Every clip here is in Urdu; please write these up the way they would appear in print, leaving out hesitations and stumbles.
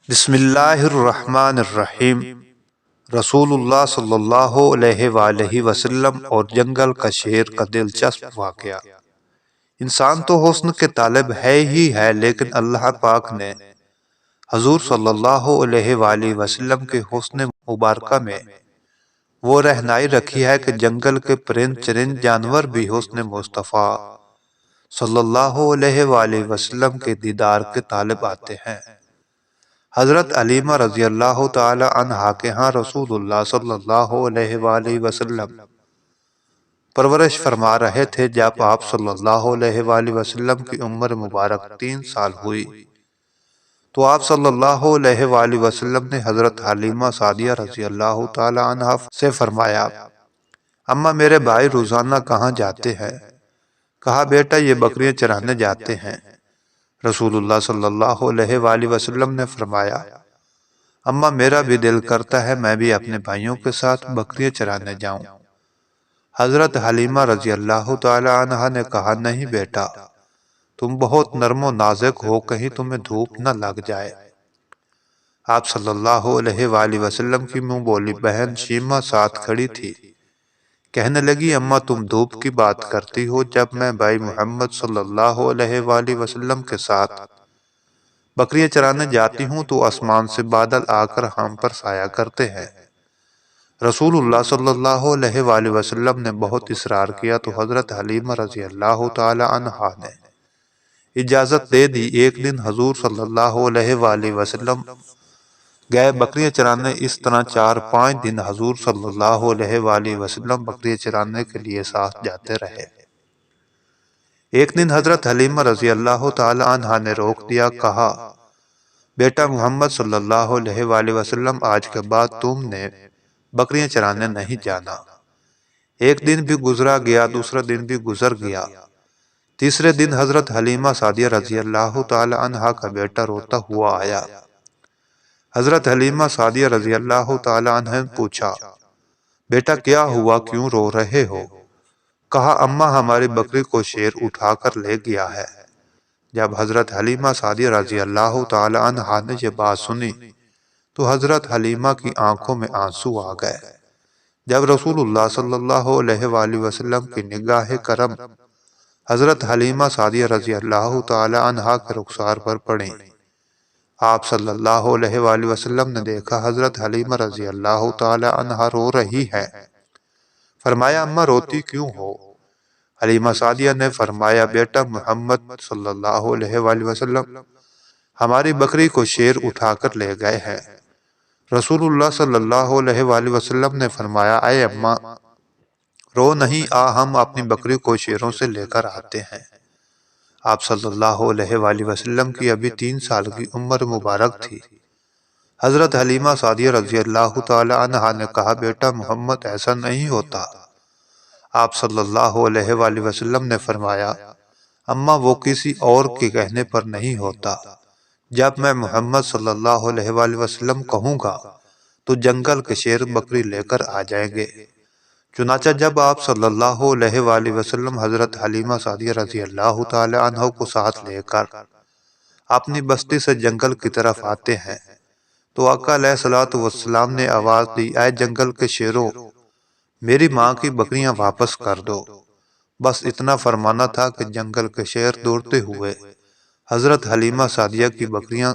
بسم اللہ الرحمن الرحیم۔ رسول اللہ صلی اللہ علیہ وآلہ وسلم اور جنگل کا شیر کا دلچسپ واقعہ۔ انسان تو حسن کے طالب ہے ہی ہے، لیکن اللہ پاک نے حضور صلی اللہ علیہ وآلہ وسلم کے حسن مبارکہ میں وہ رہنائی رکھی ہے کہ جنگل کے پرند چرند جانور بھی حسن مصطفیٰ صلی اللہ علیہ وآلہ وسلم کے دیدار کے طالب آتے ہیں۔ حضرت علیمہ رضی اللہ تعالی عنہا کے ہاں رسول اللہ صلی اللہ علیہ وآلہ وسلم پرورش فرما رہے تھے۔ جب آپ صلی اللہ علیہ وآلہ وسلم کی عمر مبارک 3 سال ہوئی تو آپ صلی اللہ علیہ وآلہ وسلم نے حضرت حلیمہ سعدیہ رضی اللہ تعالی عنہا سے فرمایا، اماں میرے بھائی روزانہ کہاں جاتے ہیں؟ کہا، بیٹا یہ بکریاں چرانے جاتے ہیں۔ رسول اللہ صلی اللہ علیہ وآلہ وسلم نے فرمایا، اماں میرا بھی دل کرتا ہے میں بھی اپنے بھائیوں کے ساتھ بکریاں چرانے جاؤں۔ حضرت حلیمہ رضی اللہ تعالی عنہا نے کہا، نہیں بیٹا، تم بہت نرم و نازک ہو، کہیں تمہیں دھوپ نہ لگ جائے۔ آپ صلی اللہ علیہ وآلہ وسلم کی منہ بولی بہن شیمہ ساتھ کھڑی تھی۔ کہنے لگی، اماں تم دھوپ کی بات کرتی ہو، جب میں بھائی محمد صلی اللہ علیہ وآلہ وسلم کے ساتھ بکریاں چرانے جاتی ہوں تو آسمان سے بادل آ کر ہم پر سایہ کرتے ہیں۔ رسول اللہ صلی اللہ علیہ وآلہ وسلم نے بہت اصرار کیا تو حضرت حلیمہ رضی اللہ تعالی عنہا نے اجازت دے دی۔ ایک دن حضور صلی اللہ علیہ وآلہ وسلم گئے بکریاں چرانے۔ اس طرح 4-5 دن حضور صلی اللہ علیہ وآلہ وسلم بکریاں چرانے کے لیے ساتھ جاتے رہے۔ ایک دن حضرت حلیمہ رضی اللہ تعالی عنہا نے روک دیا، کہا، بیٹا محمد صلی اللہ علیہ وآلہ وسلم آج کے بعد تم نے بکریاں چرانے نہیں جانا۔ ایک دن بھی گزرا گیا، دوسرا دن بھی گزر گیا، تیسرے دن حضرت حلیمہ سعدیہ رضی اللہ تعالی عنہا کا بیٹا روتا ہوا آیا۔ حضرت حلیمہ سعدیہ رضی اللہ تعالی عنہ نے پوچھا، بیٹا کیا ہوا، کیوں رو رہے ہو؟ کہا، اماں ہماری بکری کو شیر اٹھا کر لے گیا ہے۔ جب حضرت حلیمہ سعدیہ رضی اللہ تعالی عنہا نے یہ بات سنی تو حضرت حلیمہ کی آنکھوں میں آنسو آ گئے۔ جب رسول اللہ صلی اللہ علیہ وآلہ وسلم کی نگاہ کرم حضرت حلیمہ سعدیہ رضی اللہ تعالی عنہا کے رخسار پر پڑیں، آپ صلی اللہ علیہ وآلہ وسلم نے دیکھا حضرت حلیمہ رضی اللہ تعالی عنہا رو رہی ہے۔ فرمایا، اماں روتی کیوں ہو؟ حلیمہ سعدیہ نے فرمایا، بیٹا محمد صلی اللہ علیہ وآلہ وسلم ہماری بکری کو شیر اٹھا کر لے گئے ہیں۔ رسول اللہ صلی اللہ علیہ وآلہ وسلم نے فرمایا، اے اماں رو نہیں، ہم اپنی بکری کو شیروں سے لے کر آتے ہیں۔ آپ صلی اللہ علیہ وآلہ وسلم کی ابھی 3 سال کی عمر مبارک تھی۔ حضرت حلیمہ سعدیہ رضی اللہ تعالی عنہا نے کہا، بیٹا محمد ایسا نہیں ہوتا۔ آپ صلی اللہ علیہ وآلہ وسلم نے فرمایا، اماں وہ کسی اور کے کہنے پر نہیں ہوتا۔ جب میں محمد صلی اللہ علیہ وآلہ وسلم کہوں گا تو جنگل کے شیر بکری لے کر آ جائیں گے۔ چنانچہ جب آپ صلی اللہ علیہ وآلہ وسلم حضرت حلیمہ سعدیہ رضی اللہ تعالی عنہ کو ساتھ لے کر اپنی بستی سے جنگل کی طرف آتے ہیں تو آقا علیہ الصلوۃ والسلام نے آواز دی، اے جنگل کے شیروں، میری ماں کی بکریاں واپس کر دو۔ بس اتنا فرمانا تھا کہ جنگل کے شیر دوڑتے ہوئے حضرت حلیمہ سعدیہ کی بکریاں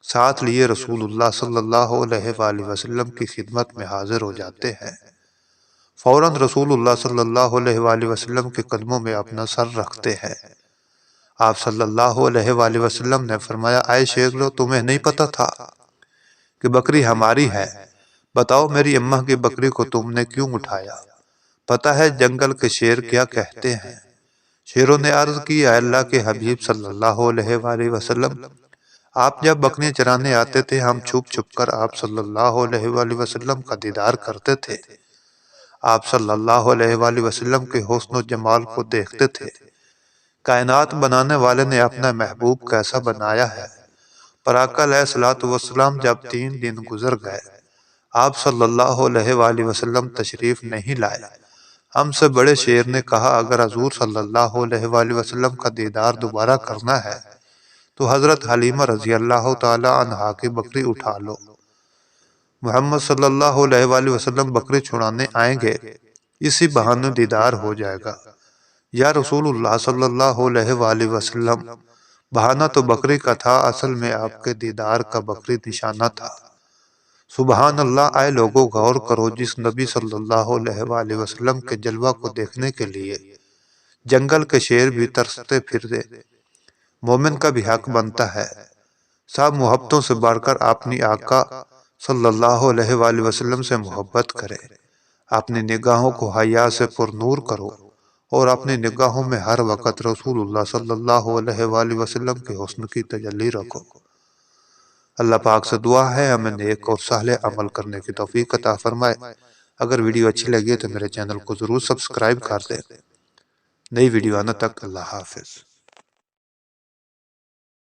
ساتھ لیے رسول اللہ صلی اللہ علیہ وآلہ وسلم کی خدمت میں حاضر ہو جاتے ہیں۔ فوراً رسول اللہ صلی اللہ علیہ وآلہ وسلم کے قدموں میں اپنا سر رکھتے ہیں۔ آپ صلی اللہ علیہ وآلہ وسلم نے فرمایا، اے شیرو، تمہیں نہیں پتا تھا کہ بکری ہماری ہے؟ بتاؤ میری اماں کی بکری کو تم نے کیوں اٹھایا؟ پتا ہے جنگل کے شیر کیا کہتے ہیں؟ شیروں نے عرض کی، اے اللہ کے حبیب صلی اللہ علیہ وآلہ وسلم، آپ جب بکریاں چرانے آتے تھے ہم چھپ چھپ کر آپ صلی اللہ علیہ وآلہ وسلم کا دیدار کرتے تھے۔ آپ صلی اللہ علیہ وآلہ وسلم کے حسن و جمال کو دیکھتے تھے۔ کائنات بنانے والے نے اپنا محبوب کیسا بنایا ہے۔ پر آقا علیہ الصلوۃ والسلام جب 3 دن گزر گئے، آپ صلی اللہ علیہ وآلہ وسلم تشریف نہیں لائے۔ ہم سے بڑے شیر نے کہا، اگر حضور صلی اللہ علیہ وآلہ وسلم کا دیدار دوبارہ کرنا ہے تو حضرت حلیمہ رضی اللہ تعالی عنہا کی بکری اٹھا لو۔ محمد صلی اللہ علیہ وآلہ وسلم بکری چھڑانے آئیں گے، اسی بہانے دیدار ہو جائے گا۔ یا رسول اللہ صلی اللہ علیہ وآلہ وسلم، بہانہ تو بکری کا تھا، اصل میں آپ کے دیدار کا بکری نشانہ تھا۔ سبحان اللہ، آئے لوگوں غور کرو، جس نبی صلی اللہ علیہ وآلہ وسلم کے جلوہ کو دیکھنے کے لیے جنگل کے شیر بھی ترستے پھرتے، مومن کا بھی حق بنتا ہے سب محبتوں سے بڑھ کر اپنی آقا صلی اللہ علیہ وآلہ وسلم سے محبت کرے۔ اپنی نگاہوں کو حیا سے پر نور کرو اور اپنی نگاہوں میں ہر وقت رسول اللہ صلی اللہ علیہ وآلہ وسلم کے حسن کی تجلی رکھو۔ اللہ پاک سے دعا ہے ہمیں نیک اور صالح عمل کرنے کی توفیق عطا فرمائے۔ اگر ویڈیو اچھی لگی تو میرے چینل کو ضرور سبسکرائب کر دیں۔ نئی ویڈیو آنے تک اللہ حافظ۔